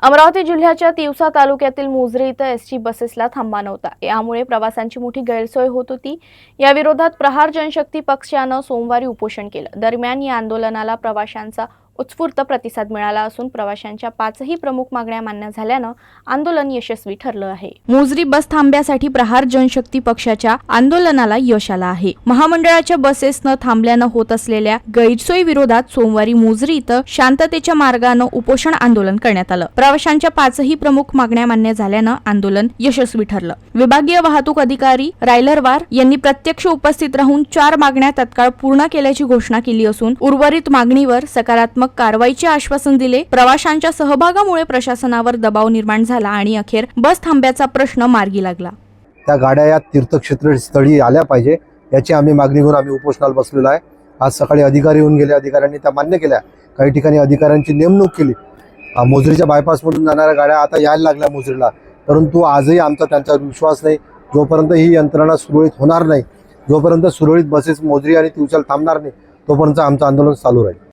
अमरावती जिल्ह्याच्या तिवसा तालुक्यातील मोझरी इथं एसटी बसेसला थांबा नव्हता। यामुळे प्रवाशांची मोठी गैरसोय होत होती। या विरोधात प्रहार जनशक्ती पक्षानं सोमवारी उपोषण केलं। दरम्यान या आंदोलनाला प्रवाशांचा उत्स्फूर्त प्रतिसाद मिळाला असून प्रवाशांच्या 5ही प्रमुख मागण्या मान्य झाल्यानं आंदोलन यशस्वी ठरलं आहे। मोझरी बस थांब्यासाठी प्रहार जनशक्ती पक्षाच्या आंदोलनाला यश आलं आहे। महामंडळाच्या बसेस न थांबल्यानं होत असलेल्या गैरसोयी विरोधात सोमवारी मोझरी इथं शांततेच्या मार्गानं उपोषण आंदोलन करण्यात आलं। प्रवाशांच्या 5ही प्रमुख मागण्या मान्य झाल्यानं आंदोलन यशस्वी ठरलं। विभागीय वाहतूक अधिकारी रायलरवार यांनी प्रत्यक्ष उपस्थित राहून 4 मागण्या तत्काळ पूर्ण केल्याची घोषणा केली असून उर्वरित मागणीवर सकारात्मक कारवाईचे आश्वासन दिले। प्रवाशांच्या सहभागामुळे प्रशासनावर दबाव निर्माण झाला आणि अखेर बस थांब्याचा प्रश्न मार्गी लागला। त्या गाड्या या तीर्थक्षेत्र स्थळी आल्या पाहिजे याची आम्ही मागणी घेऊन आम्ही उपोषणाला बसलेलो आहे। आज सकाळी अधिकारी येऊन गेले, अधिकाऱ्यांनी त्या मान्य केल्या। काही ठिकाणी अधिकाऱ्यांची नेमणूक केली। मोझरीच्या बायपासमधून जाणाऱ्या गाड्या आता यायला लागल्या मोझरीला, परंतु आजही आमचा त्यांच्यावर विश्वास नाही। जोपर्यंत ही यंत्रणा सुरळीत होणार नाही, जोपर्यंत सुरळीत बसेस मोझरी आणि तिवसाला थांबणार नाही, तोपर्यंत आमचं आंदोलन चालू राहील।